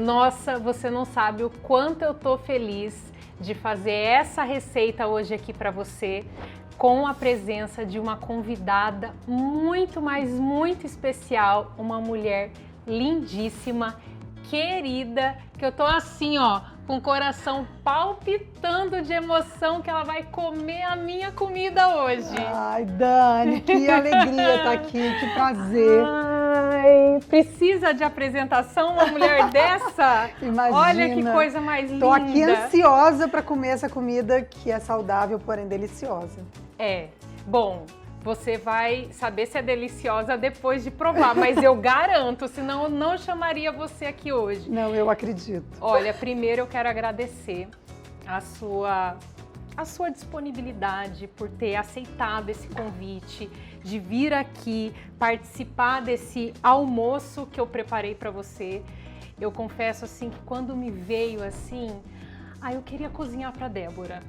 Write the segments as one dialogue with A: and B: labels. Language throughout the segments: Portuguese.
A: Nossa, você não sabe o quanto eu tô feliz de fazer essa receita hoje aqui para você, com a presença de uma convidada muito, mas muito especial, uma mulher lindíssima, querida, que eu tô assim, ó, com o coração palpitando de emoção que ela vai comer a minha comida hoje.
B: Ai, Dani, que alegria estar aqui, que prazer.
A: Ai, precisa de apresentação uma mulher dessa?
B: Imagina.
A: Olha que coisa mais linda.
B: Tô aqui ansiosa para comer essa comida que é saudável, porém deliciosa.
A: É, bom, você vai saber se é deliciosa depois de provar, mas eu garanto, senão eu não chamaria você aqui hoje.
B: Não, eu acredito.
A: Olha, primeiro eu quero agradecer a sua disponibilidade por ter aceitado esse convite de vir aqui participar desse almoço que eu preparei para você. Eu confesso assim que quando me veio assim, eu queria cozinhar para Débora.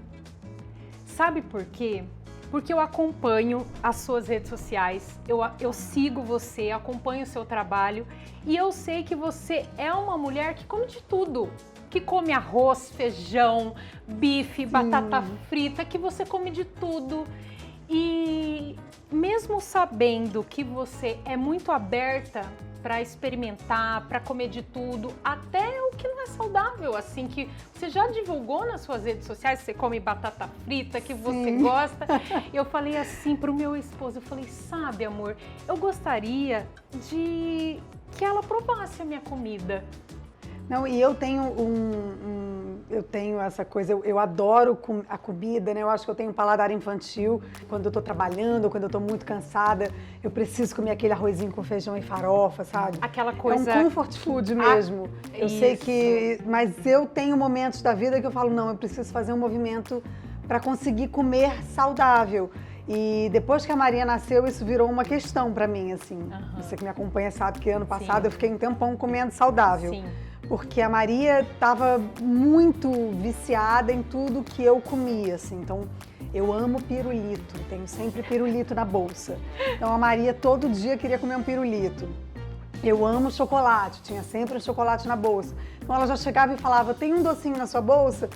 A: Sabe por quê? Porque eu acompanho as suas redes sociais, eu sigo você, acompanho o seu trabalho e eu sei que você é uma mulher que come de tudo. Que come arroz, feijão, bife, batata frita, que você come de tudo. E mesmo sabendo que você é muito aberta para experimentar, para comer de tudo, até o que não é saudável, assim, que você já divulgou nas suas redes sociais, você come batata frita, que você gosta. Eu falei assim pro meu esposo, eu falei, sabe, amor, eu gostaria de que ela provasse a minha comida.
B: Não, e eu tenho eu tenho essa coisa, eu adoro a comida, né? Eu acho que eu tenho um paladar infantil. Quando eu tô trabalhando, quando eu tô muito cansada, eu preciso comer aquele arrozinho com feijão e farofa, sabe?
A: Aquela coisa...
B: É um comfort food mesmo. Eu sei que... Mas eu tenho momentos da vida que eu falo, não, eu preciso fazer um movimento para conseguir comer saudável. E depois que a Maria nasceu, isso virou uma questão para mim, assim. Você que me acompanha sabe que ano passado eu fiquei um tempão comendo saudável.
A: Sim.
B: Porque a Maria estava muito viciada em tudo que eu comia, assim. Então, eu amo pirulito, tenho sempre pirulito na bolsa. Então, a Maria todo dia queria comer um pirulito. Eu amo chocolate, tinha sempre um chocolate na bolsa. Então, ela já chegava e falava, tem um docinho na sua bolsa?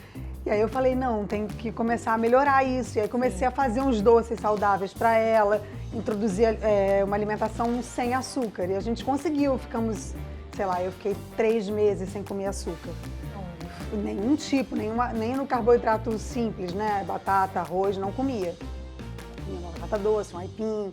B: E aí eu falei, não, tem que começar a melhorar isso. E aí comecei a fazer uns doces saudáveis para ela, introduzir uma alimentação sem açúcar. E a gente conseguiu, ficamos... Sei lá, eu fiquei 3 meses sem comer açúcar. Nenhum tipo, nem no carboidrato simples, né? Batata, arroz, não comia. Comia uma batata doce, um aipim.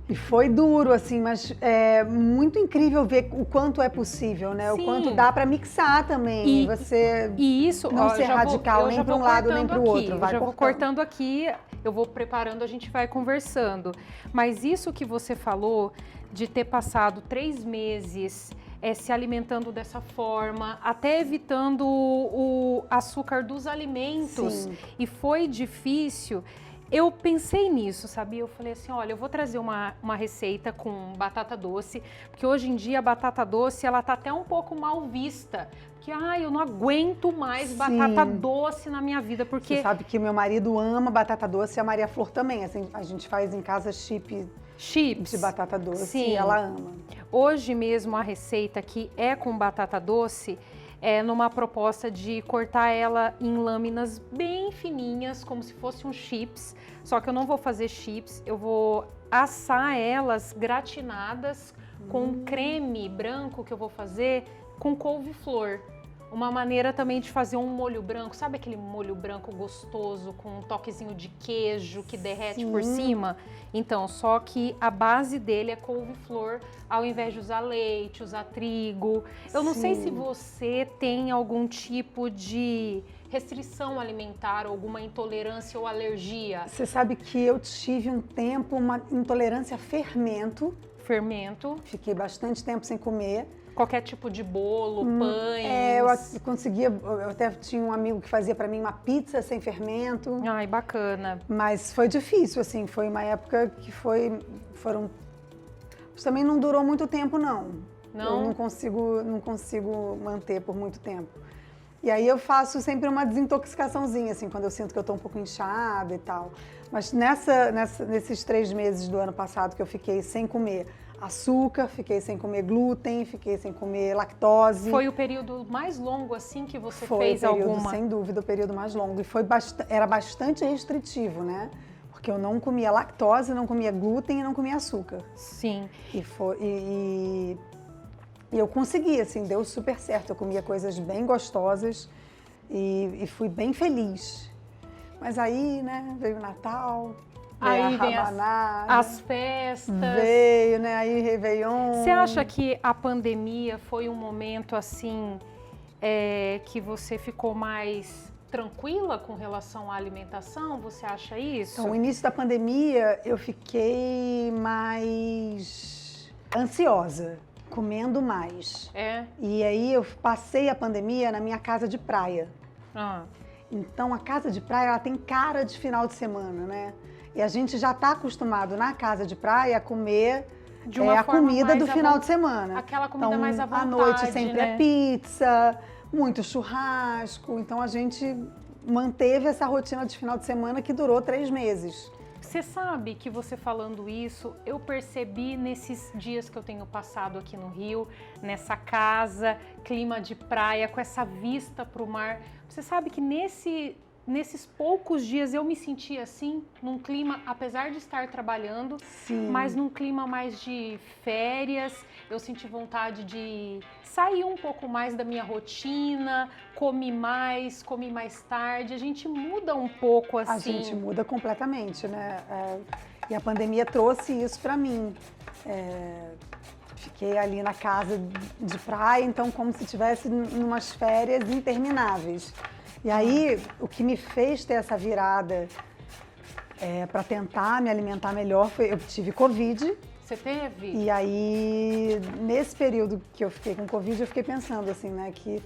B: E foi duro, assim, mas é muito incrível ver o quanto é possível, né?
A: Sim.
B: O quanto dá para mixar também. Você
A: isso,
B: não ser radical nem para um lado nem para o outro.
A: Vai vou cortando aqui, eu vou preparando, a gente vai conversando. Mas isso que você falou de ter passado 3 meses se alimentando dessa forma, até evitando o açúcar dos alimentos, e foi difícil. Eu pensei nisso, sabia? Eu falei assim, olha, eu vou trazer uma receita com batata doce, porque hoje em dia a batata doce, ela tá até um pouco mal vista. Porque, eu não aguento mais batata doce na minha vida, porque...
B: Você sabe que meu marido ama batata doce e a Maria Flor também. Assim, a gente faz em casa chips de batata doce e ela ama.
A: Hoje mesmo a receita que é com batata doce é numa proposta de cortar ela em lâminas bem fininhas, como se fosse um chips. Só que eu não vou fazer chips, eu vou assar elas gratinadas com um creme branco que eu vou fazer com couve-flor. Uma maneira também de fazer um molho branco, sabe aquele molho branco gostoso com um toquezinho de queijo que derrete por cima? Então, só que a base dele é couve-flor, ao invés de usar leite, usar trigo. Eu não sei se você tem algum tipo de restrição alimentar, alguma intolerância ou alergia.
B: Você sabe que eu tive um tempo uma intolerância a fermento. Fiquei bastante tempo sem comer.
A: Qualquer tipo de bolo, pães.
B: Eu conseguia, eu até tinha um amigo que fazia para mim uma pizza sem fermento.
A: Ai, bacana.
B: Mas foi difícil, assim, foi uma época que mas também não durou muito tempo, não.
A: Não?
B: Eu não consigo manter por muito tempo. E aí eu faço sempre uma desintoxicaçãozinha, assim, quando eu sinto que eu tô um pouco inchada e tal. Mas nesses 3 meses do ano passado que eu fiquei sem comer açúcar, fiquei sem comer glúten, fiquei sem comer lactose.
A: Foi o período mais longo, assim, que você
B: Foi
A: fez
B: o período,
A: alguma?
B: sem dúvida, o período mais longo. E era bastante restritivo, né? Porque eu não comia lactose, não comia glúten e não comia açúcar.
A: Sim.
B: E eu consegui, assim, deu super certo. Eu comia coisas bem gostosas e fui bem feliz. Mas aí, né, veio o Natal, veio
A: Aí
B: a
A: vem
B: rabanada,
A: as festas.
B: veio, né, aí Réveillon.
A: Você acha que a pandemia foi um momento, assim, que você ficou mais tranquila com relação à alimentação? Você acha isso?
B: Então, no início da pandemia, eu fiquei mais ansiosa, comendo mais.
A: É?
B: E aí eu passei a pandemia na minha casa de praia.
A: Ah.
B: Então, a casa de praia, ela tem cara de final de semana, né? E a gente já está acostumado na casa de praia a comer
A: De uma
B: a
A: forma
B: comida
A: mais
B: do final de semana.
A: Aquela comida
B: Então,
A: mais à vontade,
B: à noite sempre
A: né?
B: é pizza, muito churrasco. Então, a gente manteve essa rotina de final de semana que durou 3 meses.
A: Você sabe que você falando isso, eu percebi nesses dias que eu tenho passado aqui no Rio, nessa casa, clima de praia, com essa vista para o mar. Você sabe que nesses poucos dias eu me senti assim, num clima, apesar de estar trabalhando,
B: Sim.
A: mas num clima mais de férias. Eu senti vontade de sair um pouco mais da minha rotina, comi mais tarde. A gente muda um pouco assim.
B: A gente muda completamente, né? E a pandemia trouxe isso para mim. Fiquei ali na casa de praia, então como se estivesse em umas férias intermináveis. E aí, o que me fez ter essa virada para tentar me alimentar melhor foi eu tive Covid.
A: Você teve?
B: E aí, nesse período que eu fiquei com Covid, eu fiquei pensando assim, né, que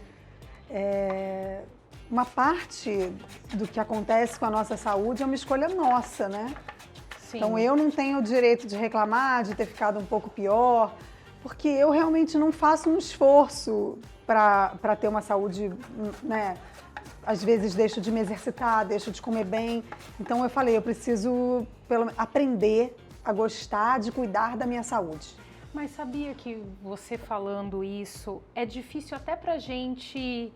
B: uma parte do que acontece com a nossa saúde é uma escolha nossa, né?
A: Sim.
B: Então eu não tenho o direito de reclamar, de ter ficado um pouco pior, porque eu realmente não faço um esforço para ter uma saúde, né? Às vezes deixo de me exercitar, deixo de comer bem. Então eu falei, eu preciso aprender a gostar de cuidar da minha saúde.
A: Mas sabia que você falando isso, é difícil até pra gente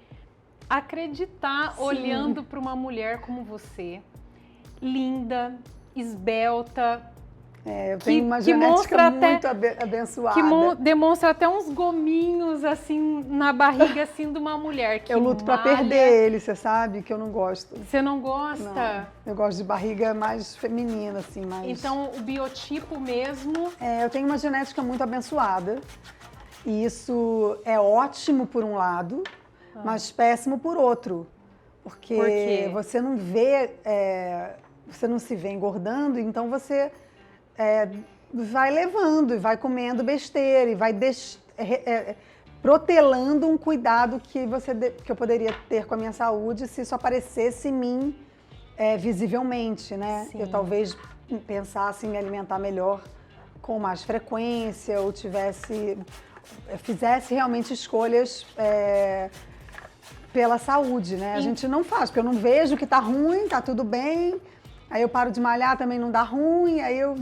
A: acreditar. Sim. Olhando para uma mulher como você, linda, esbelta,
B: eu tenho uma genética muito abençoada.
A: Que demonstra até uns gominhos, assim, na barriga, assim, de uma mulher que
B: eu luto para perder ele, você sabe que eu não gosto.
A: Você não gosta?
B: Não, eu gosto de barriga mais feminina, assim, mais...
A: Então, o biotipo mesmo...
B: eu tenho uma genética muito abençoada. E isso é ótimo por um lado, mas péssimo por outro. Porque
A: por quê?
B: Você não vê... você não se vê engordando, então você... vai levando e vai comendo besteira e vai protelando um cuidado que eu poderia ter com a minha saúde se isso aparecesse em mim visivelmente, né?
A: Sim.
B: Eu talvez pensasse em me alimentar melhor com mais frequência ou fizesse realmente escolhas pela saúde, né? A gente não faz, porque eu não vejo que tá ruim, tá tudo bem. Aí eu paro de malhar, também não dá ruim, aí eu,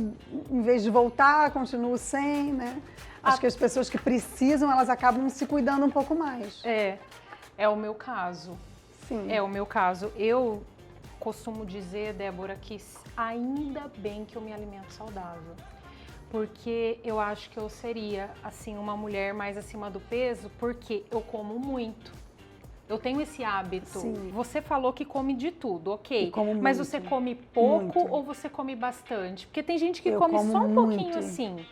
B: em vez de voltar, continuo sem, né? Acho que as pessoas que precisam, elas acabam se cuidando um pouco mais.
A: É o meu caso.
B: Sim.
A: É o meu caso. Eu costumo dizer, Débora, que ainda bem que eu me alimento saudável. Porque eu acho que eu seria, assim, uma mulher mais acima do peso, porque eu como muito. Eu tenho esse hábito.
B: Sim.
A: Você falou que come de tudo, ok.
B: Eu como muito.
A: Mas você come pouco
B: Muito.
A: ou você come bastante? Porque tem gente que
B: Eu
A: come
B: como
A: só um pouquinho
B: muito.
A: assim.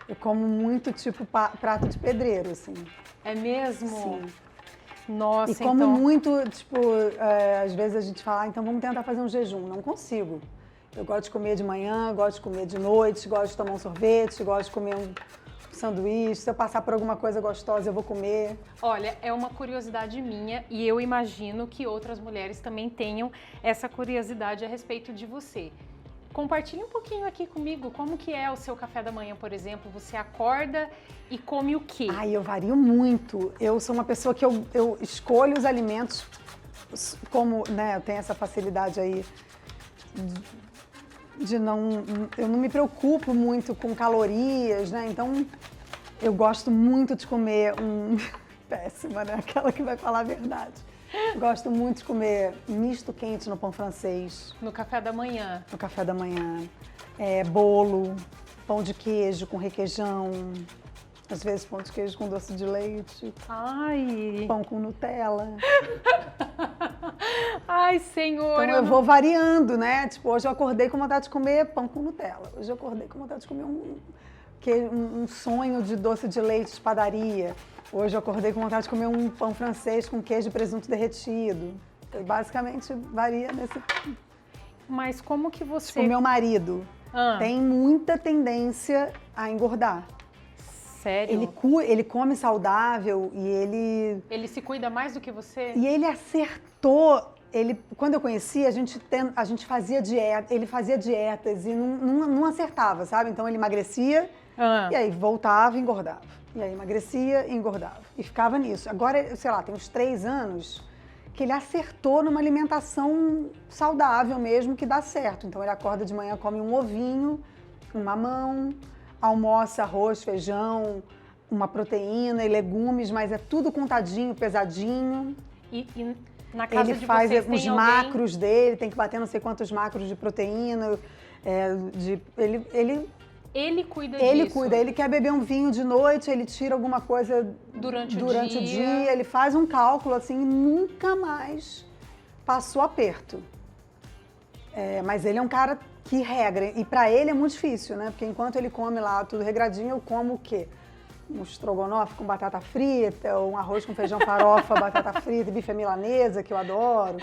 B: Eu como muito, tipo, prato de pedreiro, assim.
A: É mesmo?
B: Sim.
A: Nossa,
B: E como
A: então...
B: muito, tipo, às vezes a gente fala, então vamos tentar fazer um jejum. Não consigo. Eu gosto de comer de manhã, gosto de comer de noite, gosto de tomar um sorvete, gosto de comer um sanduíche. Se eu passar por alguma coisa gostosa, eu vou comer.
A: Olha, é uma curiosidade minha e eu imagino que outras mulheres também tenham essa curiosidade a respeito de você. Compartilhe um pouquinho aqui comigo, como que é o seu café da manhã, por exemplo? Você acorda e come o quê?
B: Ai, eu vario muito. Eu sou uma pessoa que eu escolho os alimentos como, né, eu tenho essa facilidade aí de não... Eu não me preocupo muito com calorias, né? Então, eu gosto muito de comer péssima, né? Aquela que vai falar a verdade. Gosto muito de comer misto quente no pão francês.
A: No café da manhã?
B: No café da manhã. Bolo, pão de queijo com requeijão. Às vezes pão de queijo com doce de leite.
A: Ai!
B: Pão com Nutella.
A: Ai, Senhor!
B: Então eu vou variando, né? Tipo, hoje eu acordei com vontade de comer pão com Nutella. Hoje eu acordei com vontade de comer um sonho de doce de leite de padaria. Hoje eu acordei com vontade de comer um pão francês com queijo e presunto derretido. E basicamente varia nesse...
A: Mas como que você...
B: Tipo, meu marido tem muita tendência a engordar.
A: Sério?
B: Ele come saudável e ele...
A: Ele se cuida mais do que você?
B: E ele acertou... Quando eu conheci, a gente fazia dieta, ele fazia dietas e não acertava, sabe? Então ele emagrecia e aí voltava e engordava. E aí emagrecia e engordava. E ficava nisso. Agora, sei lá, tem uns 3 anos que ele acertou numa alimentação saudável mesmo, que dá certo. Então ele acorda de manhã, come um ovinho, um mamão, almoça arroz, feijão, uma proteína e legumes, mas é tudo contadinho, pesadinho.
A: E na casa
B: ele
A: de
B: faz
A: vocês
B: os
A: tem
B: macros dele, tem que bater não sei quantos macros de proteína.
A: Ele cuida
B: Ele
A: disso?
B: cuida, ele quer beber um vinho de noite, ele tira alguma coisa
A: durante
B: o dia, ele faz um cálculo assim e nunca mais passou aperto. Mas ele é um cara que regra, e pra ele é muito difícil, né? Porque enquanto ele come lá tudo regradinho, eu como o quê? Um estrogonofe com batata frita, um arroz com feijão farofa, batata frita, bife à milanesa, que eu adoro.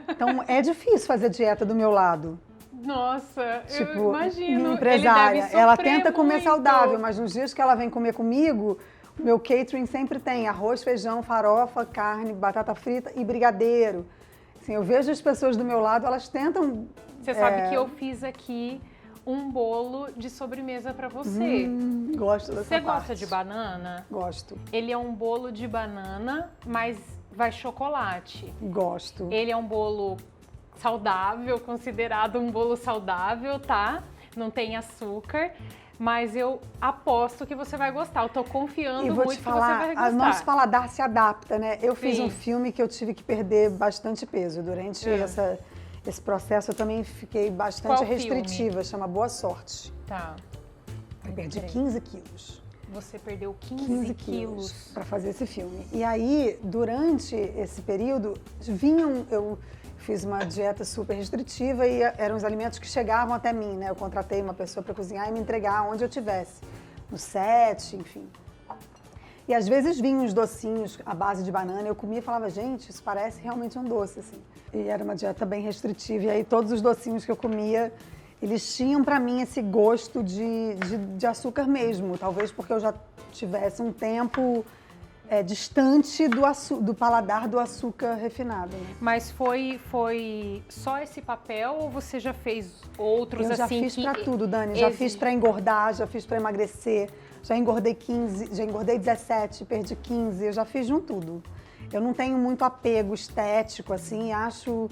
B: Então é difícil fazer dieta do meu lado.
A: Nossa,
B: tipo,
A: eu imagino.
B: Minha empresária, ela tenta comer
A: muito.
B: saudável, mas nos dias que ela vem comer comigo, o meu catering sempre tem arroz, feijão, farofa, carne, batata frita e brigadeiro. Assim, eu vejo as pessoas do meu lado, elas tentam...
A: Você sabe que eu fiz aqui um bolo de sobremesa para você.
B: Gosto dessa
A: Você
B: parte.
A: gosta de banana?
B: Gosto.
A: Ele é um bolo de banana, mas vai chocolate.
B: Gosto.
A: Ele é um bolo saudável, considerado um bolo saudável, tá? Não tem açúcar, mas eu aposto que você vai gostar. Eu tô confiando muito que você vai gostar.
B: O nosso paladar se adapta, né? Eu fiz
A: Sim.
B: um filme que eu tive que perder bastante peso. Durante esse processo eu também fiquei bastante
A: Qual
B: restritiva,
A: filme?
B: chama Boa Sorte.
A: Tá.
B: Eu perdi 15 quilos.
A: Você perdeu 15 quilos
B: para fazer esse filme. E aí, durante esse período, eu fiz uma dieta super restritiva e eram os alimentos que chegavam até mim, né? Eu contratei uma pessoa para cozinhar e me entregar onde eu estivesse, no set, enfim. E às vezes vinham uns docinhos à base de banana, eu comia e falava, gente, isso parece realmente um doce, assim. E era uma dieta bem restritiva, e aí todos os docinhos que eu comia, eles tinham para mim esse gosto de açúcar mesmo, talvez porque eu já tivesse um tempo distante do paladar do açúcar refinado. Né?
A: Mas foi só esse papel ou você já fez outros
B: eu já
A: assim?
B: Fiz para tudo, Dani. Já fiz para engordar, já fiz para emagrecer, já engordei 15, já engordei 17, perdi 15, eu já fiz de um tudo. Eu não tenho muito apego estético, assim, acho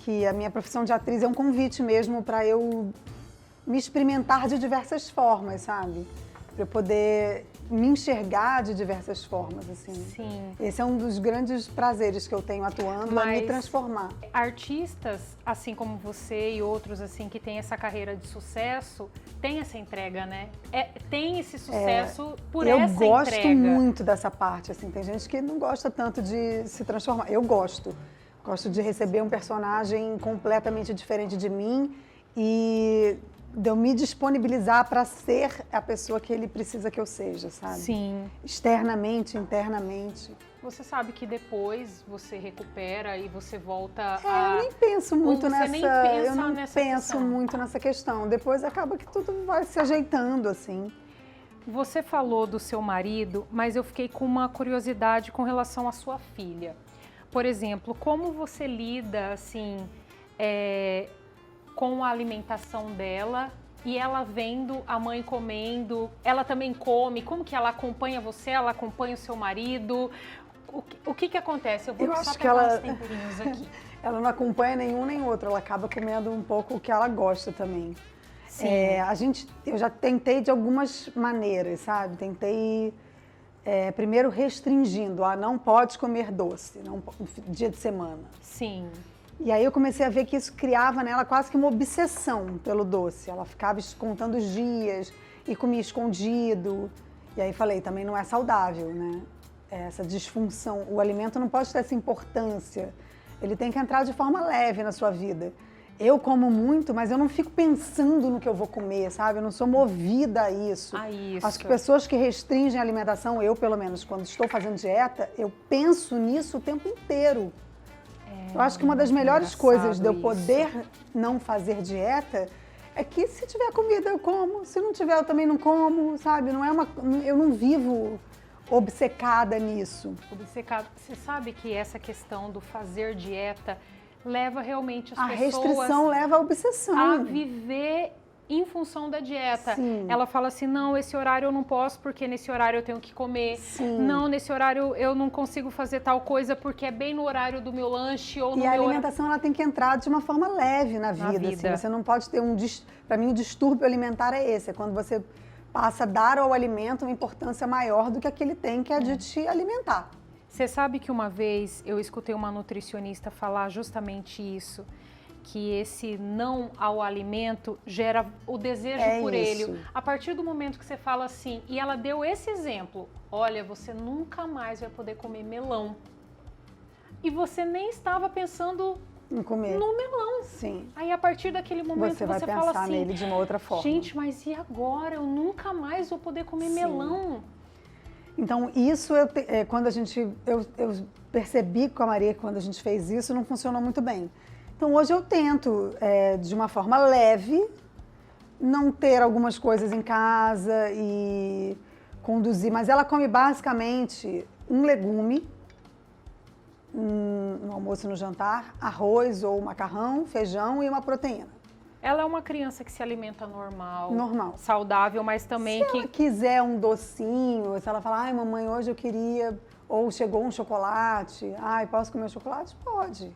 B: que a minha profissão de atriz é um convite mesmo para eu me experimentar de diversas formas, sabe? Para eu poder me enxergar de diversas formas, assim.
A: Sim.
B: Esse é um dos grandes prazeres que eu tenho atuando, é me transformar.
A: Artistas, assim como você e outros, assim, que têm essa carreira de sucesso, tem essa entrega, né? Tem esse sucesso por essa entrega.
B: Eu gosto muito dessa parte, assim. Tem gente que não gosta tanto de se transformar. Eu gosto. Gosto de receber um personagem completamente diferente de mim e de eu me disponibilizar para ser a pessoa que ele precisa que eu seja, sabe?
A: Sim.
B: Externamente, internamente.
A: Você sabe que depois você recupera e você volta
B: Eu nem penso muito
A: nessa
B: eu não penso muito nessa questão. Depois acaba que tudo vai se ajeitando, assim.
A: Você falou do seu marido, mas eu fiquei com uma curiosidade com relação à sua filha. Por exemplo, como você lida, assim, com a alimentação dela e ela vendo a mãe comendo, ela também come, como que ela acompanha você, ela acompanha o seu marido? O que acontece? Eu vou
B: Eu
A: só
B: acho que
A: pegar
B: ela-
A: uns tempurinhos aqui.
B: Ela não acompanha nenhum nem outro, ela acaba comendo um pouco o que ela gosta também.
A: Sim.
B: Eu já tentei de algumas maneiras, sabe? Tentei primeiro restringindo, não pode comer doce, não, dia de semana.
A: Sim.
B: E aí eu comecei a ver que isso criava nela quase que uma obsessão pelo doce. Ela ficava contando os dias e comia escondido. E aí falei, também não é saudável, né? Essa disfunção, o alimento não pode ter essa importância. Ele tem que entrar de forma leve na sua vida. Eu como muito, mas eu não fico pensando no que eu vou comer, sabe? Eu não sou movida a isso.
A: A isso.
B: Acho que pessoas que restringem a alimentação, eu pelo menos, quando estou fazendo dieta, eu penso nisso o tempo inteiro. Eu acho que uma das melhores coisas de eu poder não fazer dieta é que se tiver comida eu como, se não tiver eu também não como, sabe? Eu não vivo obcecada nisso.
A: Obcecado. Você sabe que essa questão do fazer dieta leva realmente as
B: A
A: pessoas
B: restrição leva à obsessão.
A: a viver em função da dieta.
B: Sim.
A: Ela fala assim, não, esse horário eu não posso porque nesse horário eu tenho que comer.
B: Sim.
A: Não, nesse horário eu não consigo fazer tal coisa porque é bem no horário do meu lanche ou no
B: E a
A: meu
B: alimentação ela tem que entrar de uma forma leve na vida. Assim. Você não pode ter para mim o distúrbio alimentar é esse, é quando você passa a dar ao alimento uma importância maior do que aquele tem, que é de te alimentar.
A: Você sabe que uma vez eu escutei uma nutricionista falar justamente isso, que esse não ao alimento gera o desejo por ele. A partir do momento que você fala assim, e ela deu esse exemplo, olha, você nunca mais vai poder comer melão. E você nem estava pensando
B: em comer
A: no melão.
B: Sim.
A: Aí a partir daquele momento
B: você vai
A: fala
B: pensar
A: assim,
B: nele de uma outra forma.
A: Gente, mas e agora? Eu nunca mais vou poder comer melão.
B: Então, isso quando eu percebi com a Maria que quando a gente fez isso não funcionou muito bem. Então, hoje eu tento, de uma forma leve, não ter algumas coisas em casa e conduzir. Mas ela come basicamente um legume no almoço e no jantar, arroz ou macarrão, feijão e uma proteína.
A: Ela é uma criança que se alimenta normal, saudável, mas também
B: se ela quiser um docinho, se ela falar, ai mamãe, hoje eu queria, ou chegou um chocolate, ai, posso comer chocolate? Pode.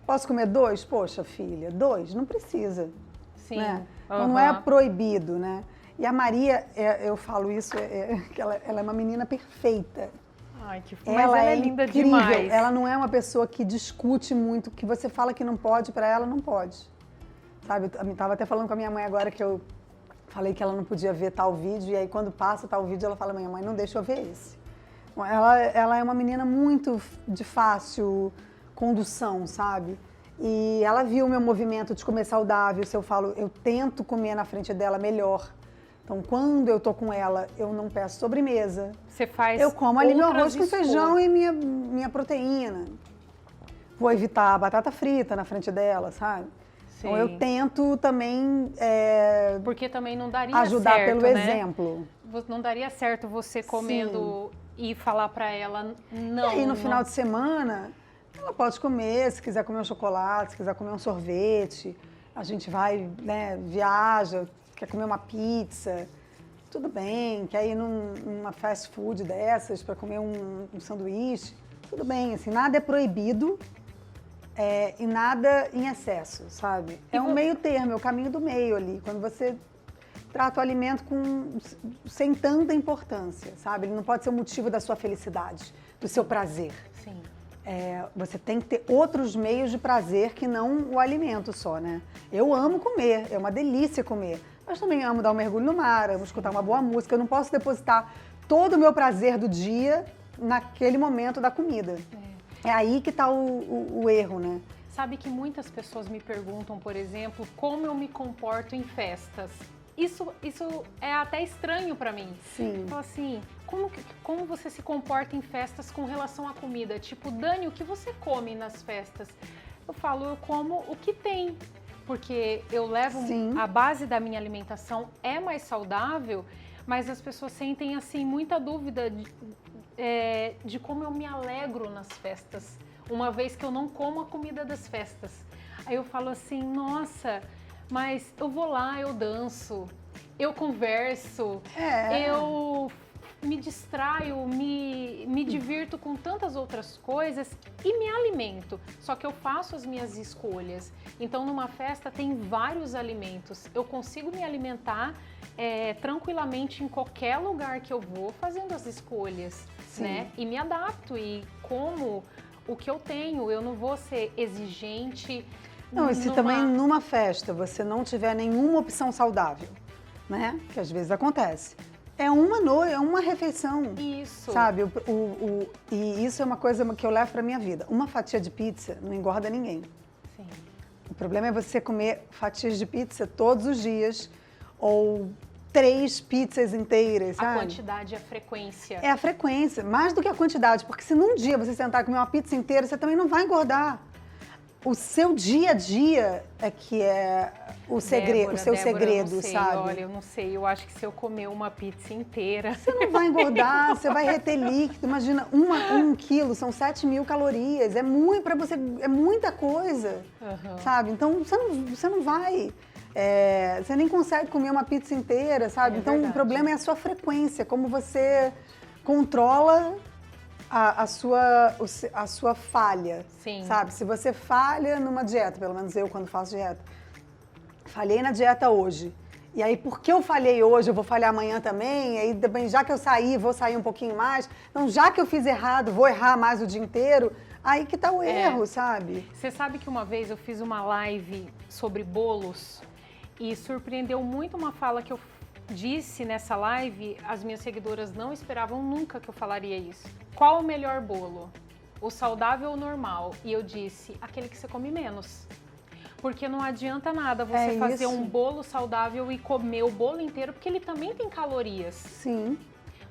B: Posso comer 2? Poxa, filha, 2? Não precisa.
A: Sim.
B: Né? Então não é proibido, né? E a Maria, eu falo isso, que ela é uma menina perfeita.
A: Ai, que mas ela é linda
B: incrível.
A: Demais.
B: Ela não é uma pessoa que discute muito, que você fala que não pode, para ela não pode. Sabe, eu estava até falando com a minha mãe agora que eu falei que ela não podia ver tal vídeo, e aí quando passa tal vídeo ela fala, minha mãe, não deixa eu ver esse. Ela é uma menina muito de fácil condução, sabe? E ela viu o meu movimento de comer saudável, se eu falo, eu tento comer na frente dela melhor. Então, quando eu tô com ela, eu não peço sobremesa.
A: Você faz
B: eu como ali meu arroz com feijão e minha proteína. Vou evitar a batata frita na frente dela, sabe? Sim. Então, eu tento também
A: porque também não daria
B: ajudar
A: certo,
B: pelo
A: né?
B: exemplo.
A: Não daria certo você comendo e falar pra ela não.
B: E aí, no final de semana, ela pode comer, se quiser comer um chocolate, se quiser comer um sorvete. A gente vai, né, viaja, quer comer uma pizza, tudo bem. Quer ir numa fast food dessas para comer um sanduíche, tudo bem. Assim, nada é proibido e nada em excesso, sabe? É um meio termo, é o caminho do meio ali. Quando você trata o alimento sem tanta importância, sabe? Ele não pode ser o motivo da sua felicidade, do seu prazer.
A: Sim.
B: Você tem que ter outros meios de prazer que não o alimento só, né? Eu amo comer, é uma delícia comer, mas também amo dar um mergulho no mar, amo escutar uma boa música. Eu não posso depositar todo o meu prazer do dia naquele momento da comida. É aí que está o erro, né?
A: Sabe que muitas pessoas me perguntam, por exemplo, como eu me comporto em festas. Isso é até estranho para mim.
B: Sim.
A: Então, assim, como você se comporta em festas com relação à comida? Tipo, Dani, o que você come nas festas? Eu falo, eu como o que tem. Porque eu levo a base da minha alimentação é mais saudável, mas as pessoas sentem, assim, muita dúvida de como eu me alegro nas festas, uma vez que eu não como a comida das festas. Aí eu falo assim, nossa, mas eu vou lá, eu danço, eu converso, eu me distraio, me divirto com tantas outras coisas e me alimento. Só que eu faço as minhas escolhas. Então, numa festa tem vários alimentos. Eu consigo me alimentar tranquilamente em qualquer lugar que eu vou, fazendo as escolhas, né? E me adapto e como o que eu tenho. Eu não vou ser exigente.
B: Não, e se também numa festa você não tiver nenhuma opção saudável, né? Que às vezes acontece. É uma noite, é uma refeição.
A: Isso.
B: Sabe? E isso é uma coisa que eu levo pra minha vida. Uma fatia de pizza não engorda ninguém.
A: Sim.
B: O problema é você comer fatias de pizza todos os dias ou 3 pizzas inteiras, sabe?
A: A quantidade e a frequência.
B: É a frequência, mais do que a quantidade. Porque se num dia você sentar e comer uma pizza inteira, você também não vai engordar. O seu dia a dia é que é o segredo, o seu segredo,
A: eu não sei,
B: sabe?
A: Olha, eu não sei, eu acho que se eu comer uma pizza inteira...
B: Você não vai engordar, você vai reter líquido. Imagina, 1 quilo são 7.000 calorias. É muito para você, é muita coisa, sabe? Então você não vai, você nem consegue comer uma pizza inteira, sabe? Então
A: verdade.
B: o problema é a sua frequência, como você controla a sua falha,
A: Sim.
B: sabe? Se você falha numa dieta, pelo menos eu quando faço dieta, falhei na dieta hoje, e aí porque eu falhei hoje, eu vou falhar amanhã também, aí também, já que eu saí, vou sair um pouquinho mais, então já que eu fiz errado, vou errar mais o dia inteiro, aí que tá o erro, sabe?
A: Você sabe que uma vez eu fiz uma live sobre bolos e surpreendeu muito uma fala que eu disse nessa live, as minhas seguidoras não esperavam nunca que eu falaria isso. Qual o melhor bolo? O saudável ou o normal? E eu disse, aquele que você come menos. Porque não adianta nada você fazer um bolo saudável e comer o bolo inteiro, porque ele também tem calorias.
B: Sim.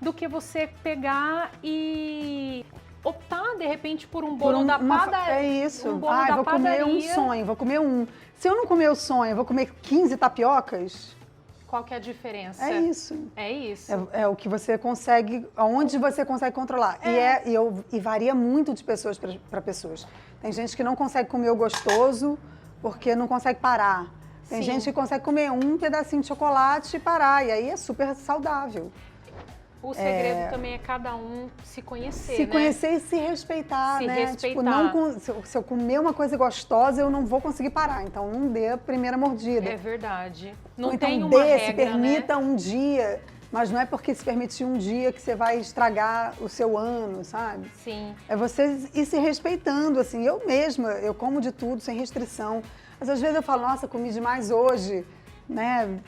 A: Do que você pegar e optar, de repente, por um bolo da padaria.
B: É isso.
A: Um bolo da
B: vou
A: padaria.
B: comer um sonho, vou comer um. Se eu não comer o sonho, eu vou comer 15 tapiocas?
A: Qual que é a diferença?
B: É isso.
A: É isso.
B: É o que você consegue, onde você consegue controlar. E varia muito de pessoas para pessoas. Tem gente que não consegue comer o gostoso porque não consegue parar. Tem gente que consegue comer um pedacinho de chocolate e parar. E aí é super saudável.
A: O segredo também é cada um se conhecer,
B: Se
A: né?
B: conhecer e se respeitar,
A: Se
B: né?
A: respeitar.
B: Tipo, se eu comer uma coisa gostosa, eu não vou conseguir parar. Então, não dê a primeira mordida.
A: É verdade. Não
B: Ou então,
A: tem uma regra,
B: se permita
A: né?
B: um dia, mas não é porque se permitir um dia que você vai estragar o seu ano, sabe?
A: Sim.
B: É você ir se respeitando, assim. Eu mesma, eu como de tudo, sem restrição. Mas às vezes eu falo, nossa, comi demais hoje, né?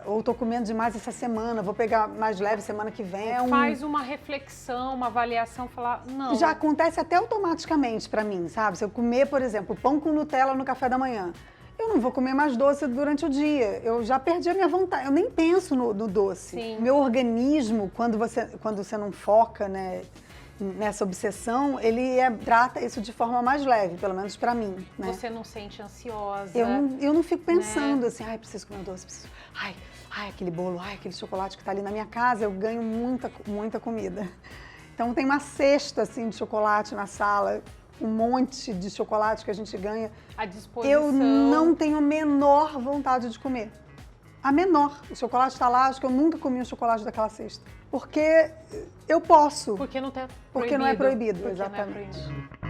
B: Ou tô comendo demais essa semana, vou pegar mais leve semana que vem.
A: Faz uma reflexão, uma avaliação, falar, não.
B: Já acontece até automaticamente pra mim, sabe? Se eu comer, por exemplo, pão com Nutella no café da manhã, eu não vou comer mais doce durante o dia. Eu já perdi a minha vontade, eu nem penso no doce.
A: Sim.
B: Meu organismo, quando você não foca, né, nessa obsessão, ele trata isso de forma mais leve, pelo menos pra mim, né?
A: Você não sente ansiosa.
B: Eu não fico pensando assim, ai, preciso comer um doce, preciso... Ai, aquele bolo, aquele chocolate que tá ali na minha casa, eu ganho muita comida. Então tem uma cesta, assim, de chocolate na sala, um monte de chocolate que a gente ganha.
A: À disposição.
B: Eu não tenho a menor vontade de comer. A menor. O chocolate tá lá, acho que eu nunca comi um chocolate daquela cesta. Porque eu posso.
A: Porque não é proibido.
B: Porque não é proibido,
A: Porque
B: exatamente.
A: Não é proibido.